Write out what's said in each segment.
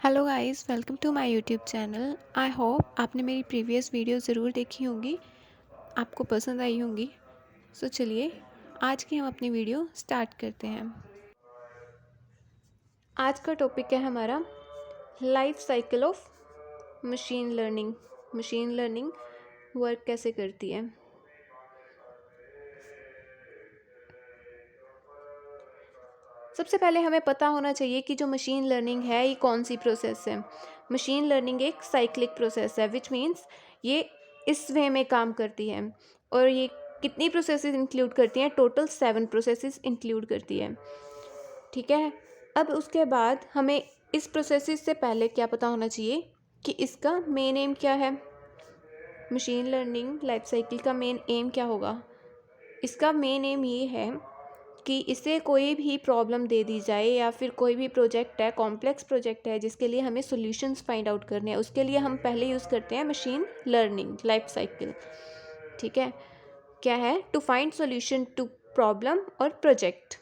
Hello guys, welcome to my YouTube channel. I hope आपने मेरी previous video ज़रूर देखी होंगी, आपको पसंद आई होंगी। सो चलिए आज की हम अपनी वीडियो स्टार्ट करते हैं। आज का टॉपिक है हमारा life cycle of machine learning. Machine learning work कैसे करती है। सबसे पहले हमें पता होना चाहिए कि जो मशीन लर्निंग है ये कौन सी प्रोसेस है। मशीन लर्निंग एक साइक्लिक प्रोसेस है, विच मीन्स ये इस वे में काम करती है। और ये कितनी प्रोसेसेस इंक्लूड करती हैं? टोटल 7 प्रोसेसेस इंक्लूड करती है। ठीक है। अब उसके बाद हमें इस प्रोसेसेस से पहले क्या पता होना चाहिए कि इसका मेन एम क्या है। मशीन लर्निंग लाइफ साइकिल का मेन एम क्या होगा? इसका मेन एम ये है कि इसे कोई भी प्रॉब्लम दे दी जाए या फिर कोई भी प्रोजेक्ट है, कॉम्प्लेक्स प्रोजेक्ट है जिसके लिए हमें सॉल्यूशंस फाइंड आउट करने हैं, उसके लिए हम पहले यूज़ करते हैं मशीन लर्निंग लाइफ साइकिल। ठीक है। क्या है? To find solution to problem और प्रोजेक्ट।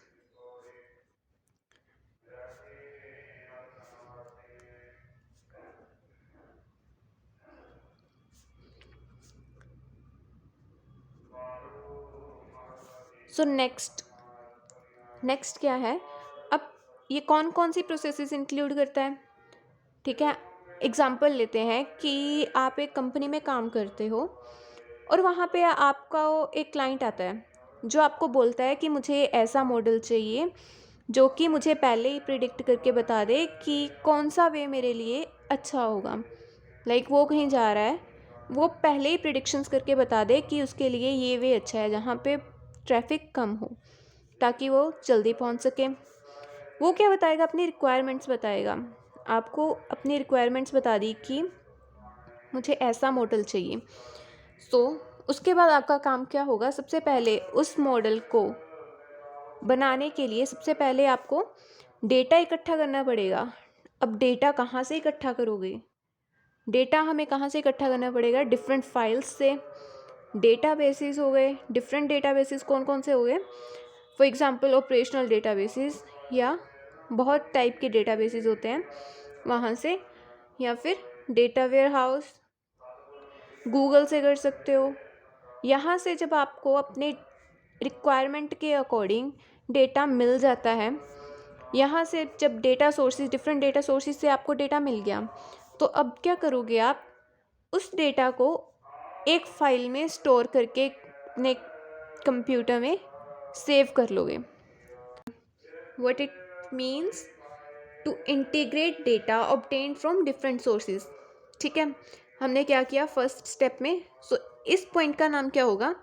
सो नेक्स्ट क्या है? अब ये कौन कौन सी प्रोसेसेस इंक्लूड करता है? ठीक है। एग्जाम्पल लेते हैं कि आप एक कंपनी में काम करते हो और वहाँ पे आपका एक क्लाइंट आता है जो आपको बोलता है कि मुझे ऐसा मॉडल चाहिए जो कि मुझे पहले ही प्रिडिक्ट करके बता दे कि कौन सा वे मेरे लिए अच्छा होगा। लाइक वो कहीं जा रहा है, वो पहले ही प्रिडिक्शंस करके बता दे कि उसके लिए ये वे अच्छा है जहाँ पे ट्रैफिक कम हो, ताकि वो जल्दी पहुँच सके। वो क्या बताएगा? अपनी रिक्वायरमेंट्स बताएगा। आपको अपनी रिक्वायरमेंट्स बता दी कि मुझे ऐसा मॉडल चाहिए। सो उसके बाद आपका काम क्या होगा? सबसे पहले उस मॉडल को बनाने के लिए सबसे पहले आपको डेटा इकट्ठा करना पड़ेगा। अब डेटा कहाँ से इकट्ठा करोगे? डेटा हमें कहाँ से इकट्ठा करना पड़ेगा? डिफरेंट फाइल्स से। डेटाबेसेस हो गए, डिफरेंट डेटाबेसेस कौन कौन से हो गए? फॉर एग्जांपल ऑपरेशनल डेटाबेसेस, या बहुत टाइप के डेटाबेसेस होते हैं वहाँ से, या फिर डेटा वेयर हाउस गूगल से कर सकते हो। यहाँ से जब आपको अपने रिक्वायरमेंट के अकॉर्डिंग डेटा मिल जाता है, यहाँ से जब data sources, different data sources से आपको डेटा मिल गया, तो अब क्या करोगे? आप उस डेटा को एक फाइल में स्टोर करके अपने कंप्यूटर में सेव कर लोगे। What it means to integrate data obtained from different sources. ठीक है। हमने क्या किया फर्स्ट स्टेप में? सो इस पॉइंट का नाम क्या होगा?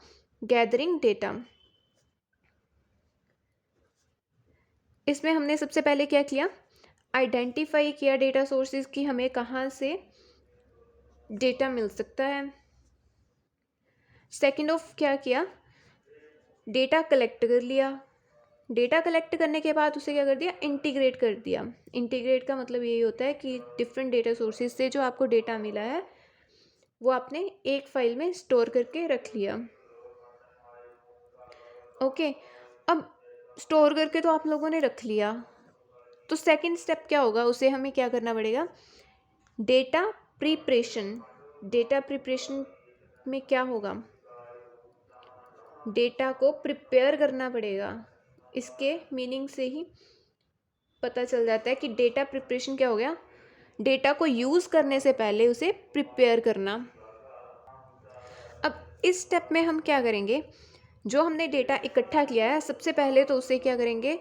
Gathering data. इसमें हमने सबसे पहले क्या किया? आइडेंटिफाई किया डेटा सोर्सेज की हमें कहाँ से डेटा मिल सकता है। सेकंड ऑफ क्या किया? डेटा कलेक्ट कर लिया। डेटा कलेक्ट करने के बाद उसे क्या कर दिया? इंटीग्रेट कर दिया। इंटीग्रेट का मतलब यही होता है कि डिफरेंट डेटा सोर्सेज से जो आपको डेटा मिला है वो आपने एक फाइल में स्टोर करके रख लिया। ओके। अब स्टोर करके तो आप लोगों ने रख लिया, तो सेकंड स्टेप क्या होगा? उसे हमें क्या करना पड़ेगा? Data preparation. डेटा प्रिपरेशन में क्या होगा? डेटा को प्रिपेयर करना पड़ेगा। इसके मीनिंग से ही पता चल जाता है कि डेटा प्रिपरेशन क्या हो गया? डेटा को यूज़ करने से पहले उसे प्रिपेयर करना। अब इस स्टेप में हम क्या करेंगे? जो हमने डेटा इकट्ठा किया है सबसे पहले तो उसे क्या करेंगे?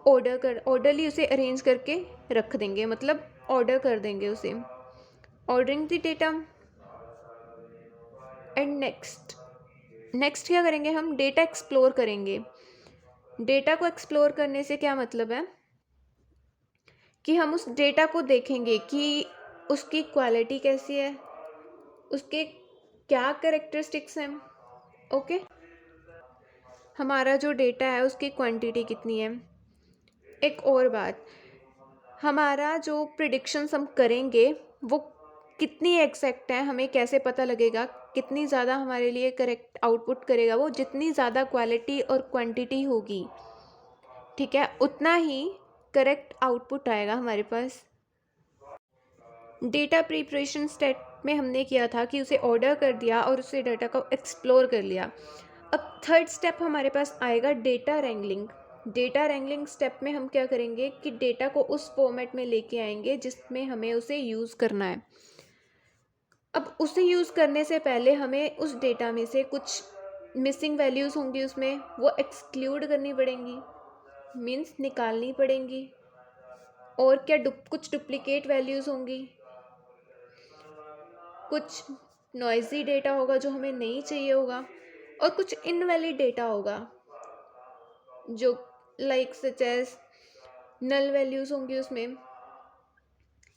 ऑर्डरली उसे अरेंज करके रख देंगे, मतलब ऑर्डर कर देंगे उसे। Ordering the data. And next क्या करेंगे? हम डेटा एक्सप्लोर करेंगे। डेटा को एक्सप्लोर करने से क्या मतलब है कि हम उस डेटा को देखेंगे कि उसकी क्वालिटी कैसी है, उसके क्या कैरेक्टरिस्टिक्स हैं। ओके। हमारा जो डेटा है उसकी क्वांटिटी कितनी है। एक और बात, हमारा जो प्रिडिक्शंस हम करेंगे वो कितनी एग्जैक्ट है, हमें कैसे पता लगेगा? कितनी ज़्यादा हमारे लिए करेक्ट आउटपुट करेगा वो? जितनी ज़्यादा क्वालिटी और क्वांटिटी होगी, ठीक है, उतना ही करेक्ट आउटपुट आएगा हमारे पास। डेटा प्रिपरेशन स्टेप में हमने किया था कि उसे ऑर्डर कर दिया और उसे डाटा को एक्सप्लोर कर लिया। अब थर्ड स्टेप हमारे पास आएगा data wrangling. Data wrangling step में हम क्या करेंगे कि डेटा को उस फॉर्मेट में लेके आएंगे जिसमें हमें उसे यूज़ करना है। अब उसे यूज़ करने से पहले हमें उस डेटा में से कुछ मिसिंग वैल्यूज़ होंगी, उसमें वो एक्सक्लूड करनी पड़ेंगी, मीन्स निकालनी पड़ेंगी। और क्या कुछ डुप्लीकेट वैल्यूज़ होंगी, कुछ नॉइज़ी डेटा होगा जो हमें नहीं चाहिए होगा, और कुछ इनवैलिड डेटा होगा जो like such as null values होंगी उसमें।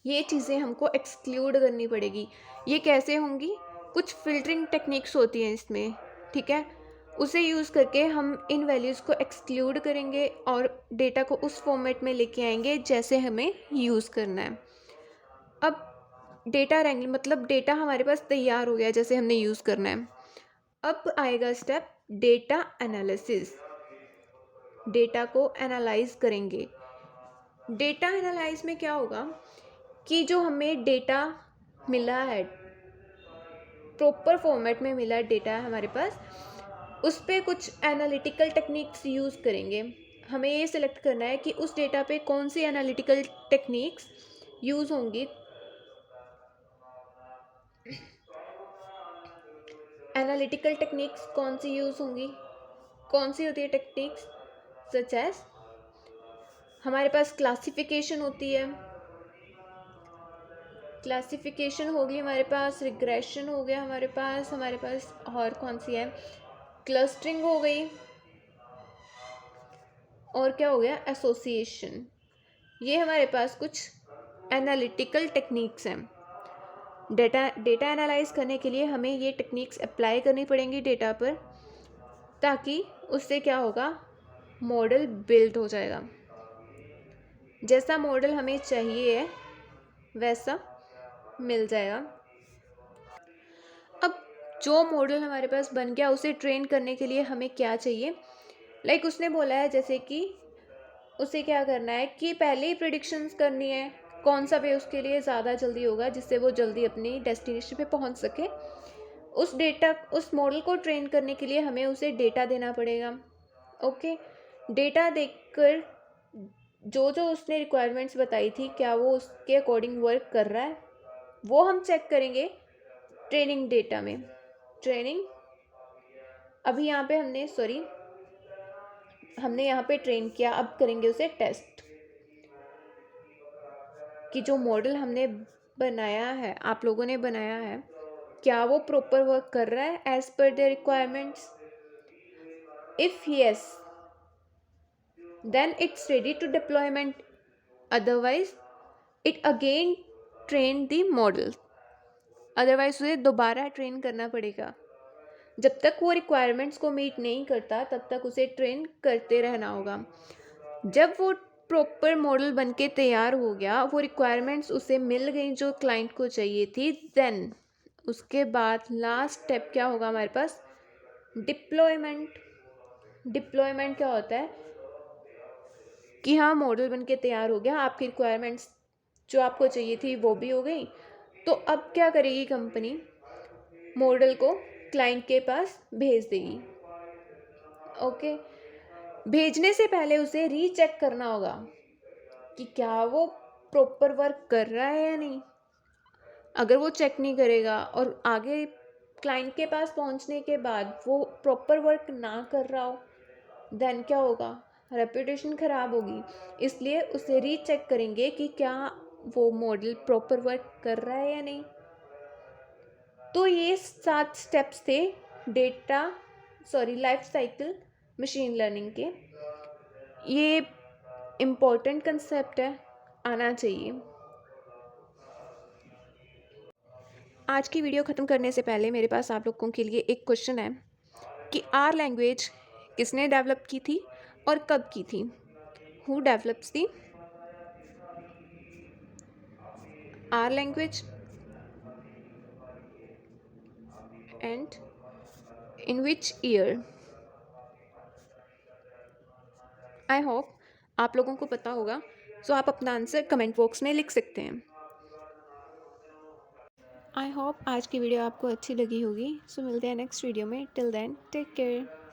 ये चीज़ें हमको एक्सक्लूड करनी पड़ेगी। ये कैसे होंगी? कुछ फ़िल्टरिंग टेक्निक्स होती हैं इसमें, ठीक है? उसे यूज़ करके हम इन वैल्यूज़ को एक्सक्लूड करेंगे और डेटा को उस फॉर्मेट में लेके आएंगे जैसे हमें यूज़ करना है। अब डेटा रैंगलिंग मतलब डेटा हमारे पास तैयार हो गया जैसे हमने यूज़ करना है। अब आएगा स्टेप डेटा एनालिसिस। डेटा को एनालाइज करेंगे। डेटा एनालाइज में क्या होगा कि जो हमें डेटा मिला है, प्रॉपर फॉर्मेट में मिला डेटा हमारे पास, उस पर कुछ एनालिटिकल टेक्निक्स यूज़ करेंगे। हमें ये सिलेक्ट करना है कि उस डेटा पे कौन सी एनालिटिकल टेक्निक्स यूज़ होंगी। एनालिटिकल टेक्निक्स कौन सी यूज़ होंगी? कौन सी होती है टेक्निक्स? सच एज हमारे पास क्लासिफिकेशन होती है, क्लासिफिकेशन होगी हमारे पास, रिग्रेशन हो गया हमारे पास और कौन सी है, क्लस्टरिंग हो गई, और क्या हो गया, एसोसिएशन। ये हमारे पास कुछ एनालिटिकल टेक्निक्स हैं। डेटा एनालाइज करने के लिए हमें ये टेक्निक्स अप्लाई करनी पड़ेंगी डेटा पर, ताकि उससे क्या होगा, मॉडल बिल्ड हो जाएगा। जैसा मॉडल हमें चाहिए है वैसा मिल जाएगा। अब जो मॉडल हमारे पास बन गया उसे ट्रेन करने के लिए हमें क्या चाहिए, लाइक उसने बोला है जैसे कि उसे क्या करना है कि पहले ही प्रिडिक्शंस करनी है कौन सा वे उसके लिए ज़्यादा जल्दी होगा जिससे वो जल्दी अपनी डेस्टिनेशन पे पहुंच सके। उस मॉडल को ट्रेन करने के लिए हमें उसे डेटा देना पड़ेगा। ओके, डेटा देखकर जो जो उसने रिक्वायरमेंट्स बताई थी क्या वो उसके अकॉर्डिंग वर्क कर रहा है, वो हम चेक करेंगे ट्रेनिंग डेटा में। ट्रेनिंग अभी यहाँ पे हमने यहाँ पे ट्रेन किया, अब करेंगे उसे टेस्ट कि जो मॉडल हमने बनाया है, आप लोगों ने बनाया है, क्या वो प्रॉपर वर्क कर रहा है as per the requirements. If yes then it's ready to deployment, otherwise it again train the model, otherwise उसे दोबारा ट्रेन करना पड़ेगा। जब तक वो रिक्वायरमेंट्स को मीट नहीं करता तब तक उसे ट्रेन करते रहना होगा। जब वो प्रॉपर मॉडल बन के तैयार हो गया, वो रिक्वायरमेंट्स उसे मिल गई जो क्लाइंट को चाहिए थी, देन उसके बाद लास्ट स्टेप क्या होगा हमारे पास, डिप्लॉयमेंट। डिप्लॉयमेंट क्या होता है कि हाँ मॉडल बन के तैयार हो गया, आपकी रिक्वायरमेंट्स जो आपको चाहिए थी वो भी हो गई, तो अब क्या करेगी कंपनी, मॉडल को क्लाइंट के पास भेज देगी। ओके, भेजने से पहले उसे रीचेक करना होगा कि क्या वो प्रॉपर वर्क कर रहा है या नहीं। अगर वो चेक नहीं करेगा और आगे क्लाइंट के पास पहुंचने के बाद वो प्रॉपर वर्क ना कर रहा हो, देन क्या होगा, रेपुटेशन ख़राब होगी। इसलिए उसे रीचेक करेंगे कि क्या वो मॉडल प्रॉपर वर्क कर रहा है या नहीं। तो ये 7 स्टेप्स थे लाइफ साइकिल मशीन लर्निंग के। ये इम्पोर्टेंट कंसेप्ट है, आना चाहिए। आज की वीडियो ख़त्म करने से पहले मेरे पास आप लोगों के लिए एक क्वेश्चन है कि आर लैंग्वेज किसने डेवलप की थी और कब की थी। Who develops the R language and in which year. I hope आप लोगों को पता होगा, सो आप अपना आंसर कमेंट बॉक्स में लिख सकते हैं। आई होप आज की वीडियो आपको अच्छी लगी होगी। सो मिलते हैं नेक्स्ट वीडियो में। Till then take care.